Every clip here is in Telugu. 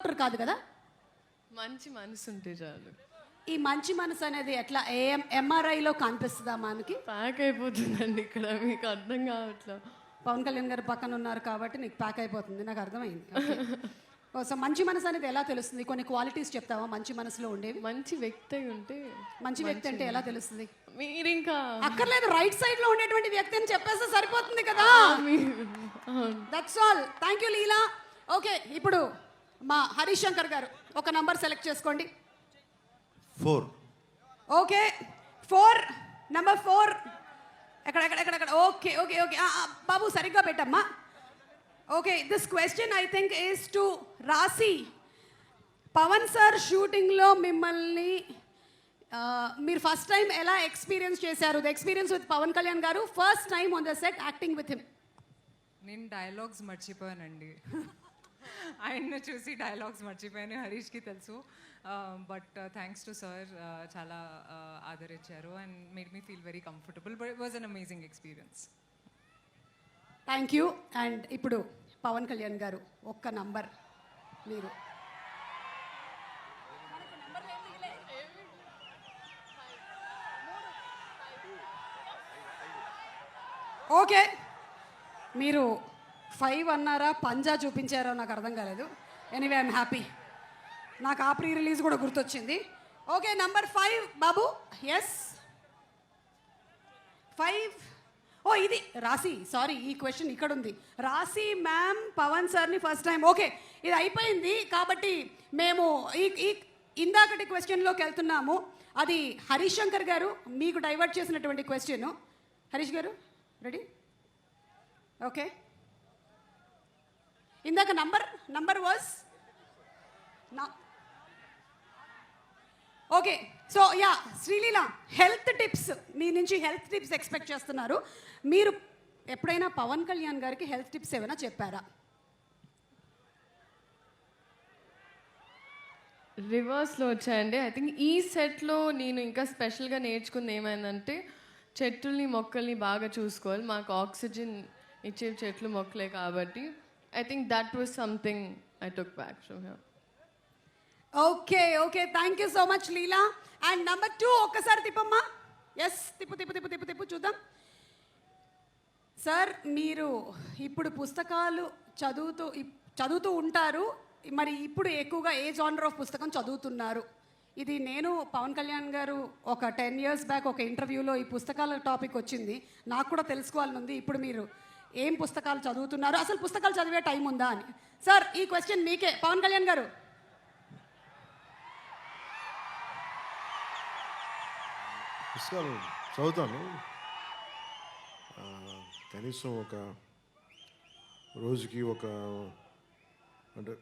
డాక్టర్ కాదు కదా. మంచి మనసు ఉంటే చాలు. ఈ మంచి మనసు అనేది ఎట్లా ఎంఆర్ఐలో కనిపిస్తుందా మనకి? ప్యాక్ అయిపోతుందండి ఇక్కడ, మీకు అర్థం కావట్లా. పవన్ కళ్యాణ్ గారు పక్కన ఉన్నారు కాబట్టి నీకు ప్యాక్ అయిపోతుంది, నాకు అర్థమైంది. సో మంచి మనసు అనేది ఎలా తెలుస్తుంది? కొన్ని క్వాలిటీస్ చెప్తావా మంచి మనసులో ఉండేవి? మంచి వ్యక్తి అయి ఉంటే. మంచి వ్యక్తి అంటే ఎలా తెలుస్తుంది? మీరు ఇంకా అక్కర్లేదు, రైట్ సైడ్ లో ఉండేటువంటి వ్యక్తి అని చెప్పేస్తే సరిపోతుంది కదా. That's all. Thank you Leela. Okay, ఇప్పుడు మా హరీష్ శంకర్ గారు ఒక నంబర్ సెలెక్ట్ చేసుకోండి. 4. Okay 4, number 4. ఎక్కడ ఓకే ఓకే ఓకే బాబు సరిగ్గా పెట్టమ్మా. Okay, this question I think is to Rashi. Pavan sir షూటింగ్లో మిమ్మల్ని మీరు ఫస్ట్ టైం ఎలా ఎక్స్పీరియన్స్ చేశారు? The experience with Pavan Kalyan garu, first time on the set acting with him. నేను డైలాగ్స్ మర్చిపోయానండి. ఆయన్ని చూసి డైలాగ్స్ మర్చిపోయాను, హరీష్కి తెలుసు. బట్ థ్యాంక్స్ టు సార్, చాలా ఆదరించారు and made me feel very comfortable. But it was an amazing experience. Thank you. And ఇప్పుడు పవన్ కళ్యాణ్ గారు ఒక్క నంబర్ మీరు. ఓకే, మీరు 5 అన్నారా, పంజా చూపించారో నాకు అర్థం కాలేదు. Anyway I'm happy. నాకు ఆ ప్రీ రిలీజ్ కూడా గుర్తొచ్చింది. ఓకే, నంబర్ 5 బాబు. ఎస్ 5. ఓ ఇది రాశి, సారీ ఈ క్వశ్చన్ ఇక్కడ ఉంది. రాశి మ్యామ్ పవన్ సార్ని ఫస్ట్ టైం. ఓకే, ఇది అయిపోయింది కాబట్టి మేము ఈ ఇందాకటి క్వశ్చన్లోకి వెళ్తున్నాము. అది హరీష్ శంకర్ గారు మీకు డైవర్ట్ చేసినటువంటి క్వశ్చన్. హరీష్ గారు రెడీ? ఓకే, ఇందాక number was okay. So yeah Sreeleela, health tips మీ నుంచి హెల్త్ టిప్స్ ఎక్స్పెక్ట్ చేస్తున్నారు. మీరు ఎప్పుడైనా పవన్ కళ్యాణ్ గారికి హెల్త్ టిప్స్ ఏమైనా చెప్పారా? రివర్స్లో వచ్చాయండి. ఐ థింక్ ఈ సెట్లో నేను ఇంకా స్పెషల్గా నేర్చుకుంది ఏమైందంటే, చెట్లని మొక్కల్ని బాగా చూసుకోవాలి. మాకు ఆక్సిజన్ ఇచ్చే చెట్లు మొక్కలే కాబట్టి I think that was something I took back from here. Okay okay, thank you so much Leela. And number 2 ఒక్కసారి తిప్పమ్మా. ఎస్, తిప్పు చూద్దాం. సార్, మీరు ఇప్పుడు పుస్తకాలు చదువుతూ ఉంటారు. మరి ఇప్పుడు ఎక్కువగా ఏ జానర్ ఆఫ్ పుస్తకం చదువుతున్నారు? ఇది నేను పవన్ కళ్యాణ్ గారు ఒక 10 years బ్యాక్ ఒక ఇంటర్వ్యూలో ఈ పుస్తకాల టాపిక్ వచ్చింది. నాకు కూడా తెలుసుకోవాలని ఉంది. ఇప్పుడు మీరు ఏం పుస్తకాలు చదువుతున్నారు, అసలు పుస్తకాలు చదివే టైం ఉందా అని. సార్, ఈ క్వశ్చన్ మీకే. పవన్ కళ్యాణ్ గారు, పుస్తకాలు చదువుతాను. కనీసం ఒక రోజుకి అంటే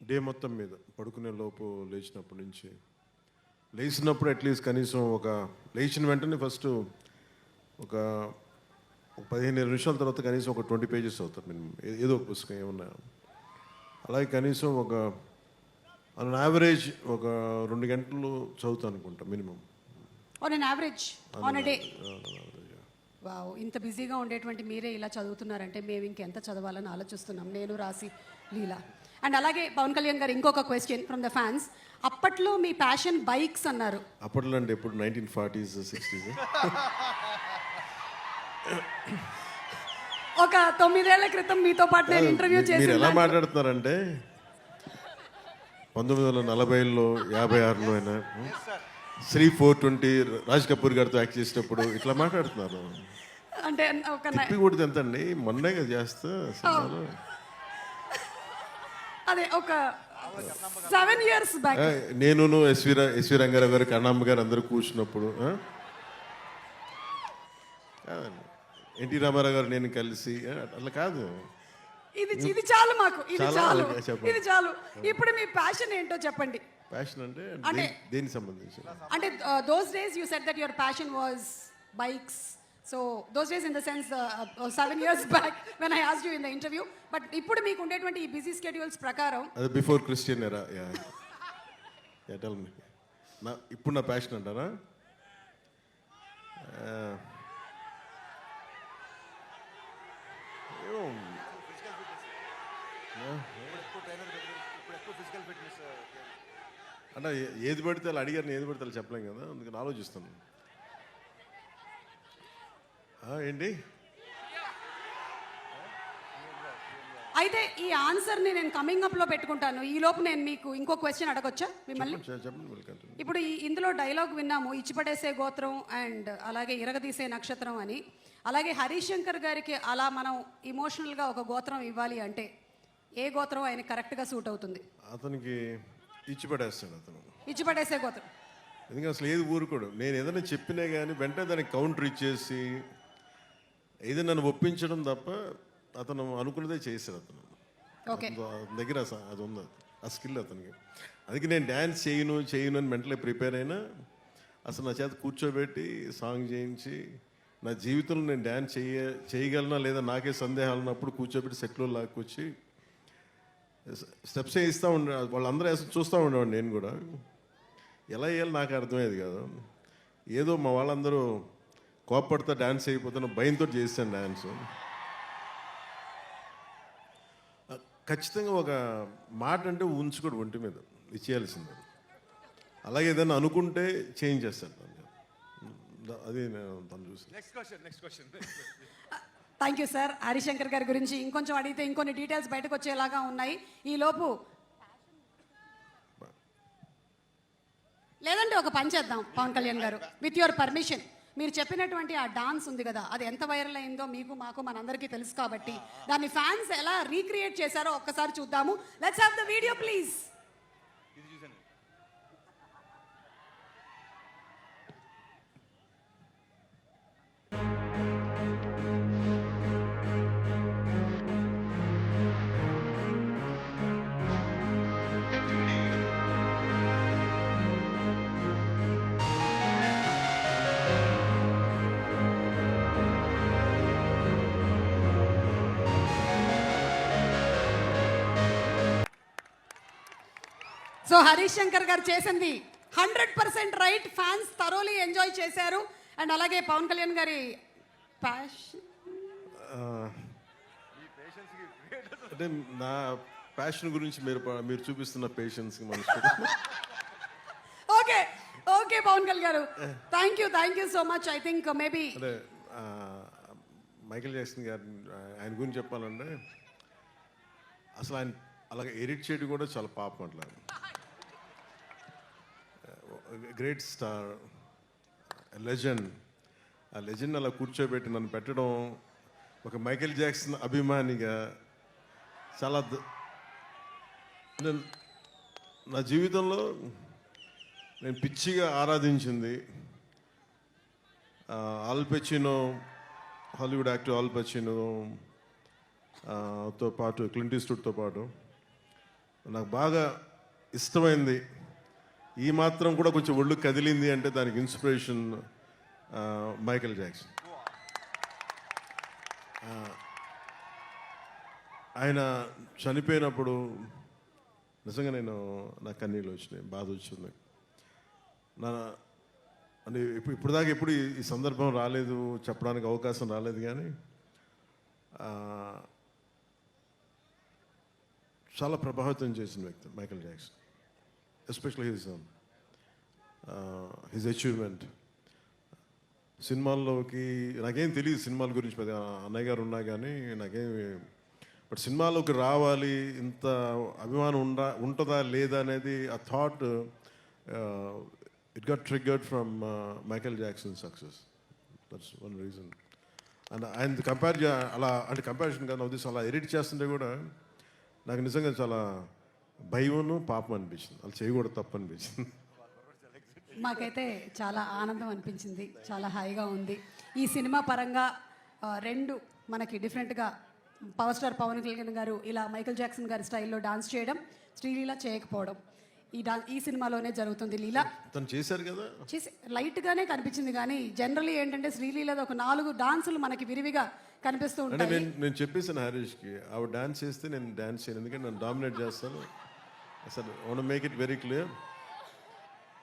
డే మొత్తం మీద పడుకునే లోపు లేచినప్పటి నుంచి, లేచినప్పుడు అట్లీస్ట్ కనీసం లేచిన వెంటనే ఫస్ట్ ఒక 15-20 నిమిషాల తర్వాత కనీసం ఒక 20 pages అవుతారు నేను ఏదో ఒక పుస్తకం ఏమన్నా. అలాగే కనీసం ఆన్ యావరేజ్ ఒక 2 గంటలు చదువుతాను అనుకుంటా minimum. On an average on a day. Wow, ఇంత బిజీగా ఉండేటువంటి మీరే ఇలా చదువుతున్నారంటే మేము ఇంకెంత చదవాలని ఆలోచిస్తున్నాం, నేను, రాసి, లీలా. అండ్ అలాగే పవన్ కళ్యాణ్ గారు ఇంకొక క్వశ్చన్ ఫ్రమ్ ద ఫ్యాన్స్. అప్పట్లో మీ ప్యాషన్ బైక్స్ అన్నారు. అప్పట్లో అంటే ఎప్పుడు 1940s 60s? ఒక 9 ఏళ్ల క్రితం మీతో పాటు నేను ఇంటర్వ్యూ మీరు చేసి. ఎలా మాట్లాడుతున్నారంటే 1940లో 56లో అయినా శ్రీ 420 రాజ్ కపూర్ గారితో యాక్ట్ చేసేటప్పుడు ఇట్లా మాట్లాడుతున్నారు. అంటే ఒక తిప్పి కొడితే ఎంత అండి, మొన్నే కదా చేస్తా సినిమాలో. అదే ఒక 7 years బ్యాక్ నేను ఎస్వి రంగారావు గారు, కన్నమ్మ గారు అందరూ కూర్చున్నప్పుడు, ఎన్టీ రామారావు గారు నేను కలిసి, అట్లా కాదు. ఇది చాలు మాకు, ఇది చాలు, చెప్పండి. ఇది చాలు. ఇప్పుడు మీ ప్యాషన్ ఏంటో చెప్పండి. ప్యాషన్ అంటే దేనికి సంబంధించి? అంటే those days you said that your passion was bikes. So those days in the sense 7 years back when I asked you in the interview. But ఇప్పుడు మీకు ఉండేటువంటి ఈ బిజీ స్కెడ్యూల్స్ ప్రకారం, అది బిఫోర్ క్రిస్టియన్ ఎరా. Tell me. ఇప్పుడు నా ప్యాషన్ అంటారా? అంటే ఏది పడితే వాళ్ళు అడిగారు, ఏది పడితే వాళ్ళు చెప్పలేం కదా, అందుకని ఆలోచిస్తాను. ఏంటి అయితే ఈ ఆన్సర్ని నేను కమింగ్ అప్లో పెట్టుకుంటాను. ఈ లోపు నేను మీకు ఇంకో క్వశ్చన్ అడగొచ్చా మిమ్మల్ని? చెప్పండి. ఇప్పుడు ఇందులో డైలాగ్ విన్నాము, ఇచ్చిపడేసే గోత్రం అండ్ అలాగే ఇరగదీసే నక్షత్రం అని. అలాగే హరీష్ శంకర్ గారికి అలా మనం ఇమోషనల్గా ఒక గోత్రం ఇవ్వాలి అంటే ఏ గోత్రం ఆయన కరెక్ట్గా సూట్ అవుతుంది? అతనికి ఇచ్చి పడేస్తాడు అతను, ఇచ్చిపడేసే గోత్రం. ఎందుకంటే అసలు ఏది ఊరుకోడు. నేను ఏదైనా చెప్పినా కానీ వెంటనే దానికి కౌంటర్ ఇచ్చేసి ఏదైనా నన్ను ఒప్పించడం తప్ప అతను అనుకున్నదే చేశాడు అతను. ఓకే, అతని దగ్గర అది ఉంది, ఆ స్కిల్ అతనికి. అందుకే నేను డ్యాన్స్ చేయను అని మెంటలీ ప్రిపేర్ అయినా అసలు నా చేత కూర్చోబెట్టి సాంగ్ చేయించి నా జీవితంలో నేను డ్యాన్స్ చేయగలనా లేదా నాకే సందేహాలు ఉన్నప్పుడు కూర్చోబెట్టి సెట్లో లాక్కొచ్చి స్టెప్స్ వేయిస్తూ ఉండే, వాళ్ళందరూ వేసి చూస్తూ ఉండేవాడు. నేను కూడా ఎలా వేయాలి నాకు అర్థమయ్యేది కాదు. ఏదో మా వాళ్ళందరూ కోప్పడితే డ్యాన్స్ అయిపోతున్న భయంతో చేశాను డ్యాన్స్. ఖచ్చితంగా ఒక మాట అంటే ఉంచుకోడు ఒంటి మీద, ఇచ్చేయాల్సిందే. అలాగే ఏదైనా అనుకుంటే చేంజ్ చేస్తాను. అది నేను తను చూసి. Next question. Thank you sir. Harishankar గారి గురించి ఇంకొంచెం అడిగితే ఇంకొన్ని డీటెయిల్స్ బయటకు వచ్చేలాగా ఉన్నాయి. ఈ లోపు లేదంటే ఒక పని చేద్దాం పవన్ కళ్యాణ్ గారు, విత్ యువర్ పర్మిషన్. మీరు చెప్పినటువంటి ఆ డాన్స్ ఉంది కదా, అది ఎంత వైరల్ అయిందో మీకు మాకు మనందరికీ తెలుసు కాబట్టి దాన్ని ఫ్యాన్స్ ఎలా రీక్రియేట్ చేశారో ఒక్కసారి చూద్దాము. Let's have the video please. ఇది చూసాను. సో హరీష్ శంకర్ గారు చేసింది 100% రైట్. ఫ్యాన్స్ థరోలీ ఎంజాయ్ చేశారు. అండ్ అలాగే పవన్ కళ్యాణ్ గారి అంటే నా ప్యాషన్ గురించి మీరు చూపిస్తున్న patience okay okay Pawan Kalyan గారు, thank you so much. I think maybe అంటే మైకేల్ జాక్సన్ గారు ఆయన గురించి చెప్పాలంటే అసలు ఆయన అలాగే ఎడిట్ చేయడం కూడా చాలా పాపం. అట్లా గ్రేట్ స్టార్, లెజెండ్. ఆ లెజెండ్ అలా కూర్చోబెట్టి నన్ను పెట్టడం ఒక మైకేల్ జాక్సన్ అభిమానిగా చాలా నా జీవితంలో నేను పిచ్చిగా ఆరాధించింది Al Pacino, Hollywood actor Al Pacino తో పాటు క్లింట్ ఈస్ట్వుడ్తో పాటు నాకు బాగా ఇష్టమైంది. ఈ మాత్రం కూడా కొంచెం ఒళ్ళు కదిలింది అంటే దానికి ఇన్స్పిరేషన్ మైకేల్ జాక్సన్. ఆయన చనిపోయినప్పుడు నిజంగా నాకు కన్నీళ్ళు వచ్చినాయి, బాధ వచ్చింది. అంటే ఇప్పుడు దాకా ఎప్పుడు ఈ సందర్భం రాలేదు, చెప్పడానికి అవకాశం రాలేదు. కానీ చాలా ప్రభావితం చేసిన వ్యక్తి Michael Jackson, especially his achievement. సినిమాల్లోకి నాకేం తెలియదు సినిమాల గురించి, పెద్ద అన్నయ్య గారు ఉన్నా కానీ నాకేమి, బట్ సినిమాలోకి రావాలి, ఇంత అభిమానం ఉంటుందా లేదా అనేది ఆ thought it got triggered from Michael Jackson success. That's one reason. And ఆయన అలా అంటే కంపారిజన్ కానీ అవుతుంది, అలా ఎడిట్ చేస్తుంటే కూడా నాకు నిజంగా చాలా భయమును పాపం అనిపించింది, అలా చేయకూడదు, తప్పు అనిపించింది. మాకైతే చాలా ఆనందం అనిపించింది, చాలా హాయిగా ఉంది. ఈ సినిమా పరంగా రెండు మనకి డిఫరెంట్గా పవర్ స్టార్ పవన్ కళ్యాణ్ గారు ఇలా మైకేల్ జాక్సన్ గారి స్టైల్లో డాన్స్ చేయడం, శ్రీలీల చేయకపోవడం ఈ సినిమాలోనే జరుగుతుంది. లీలా తను చేశారు కదా, చేసి లైట్గానే కనిపించింది, కానీ జనరల్లీ ఏంటంటే శ్రీలీలది ఒక 4 డాన్సులు మనకి విరివిగా కనిపిస్తూ అంటే ఉంటాయి. నేను చెప్పేసాను హరీష్కి, ఆవిడ డాన్స్ చేస్తే నేను డాన్స్ చేయను, ఎందుకంటే నన్ను డామినేట్ చేస్తాను. అసలు want make it very clear,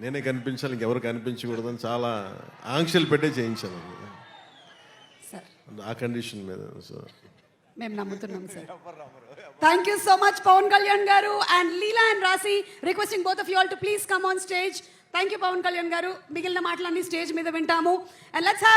నేనే కనిపించాలి, ఇంకెవరు కనిపించకూడదని చాలా ఆంక్షలు పెట్టే చేయించాను సార్ ఆ కండిషన్ మీద. సో మేము నమ్ముతున్నాం sir. Thank you so much, Pawan Kalyan garu and Leela and Rasi. Requesting both of you all to please come on stage. Thank you, Pawan Kalyan garu. మిగిలిన మాటలన్నీ స్టేజ్ మీద వింటాము. And let's have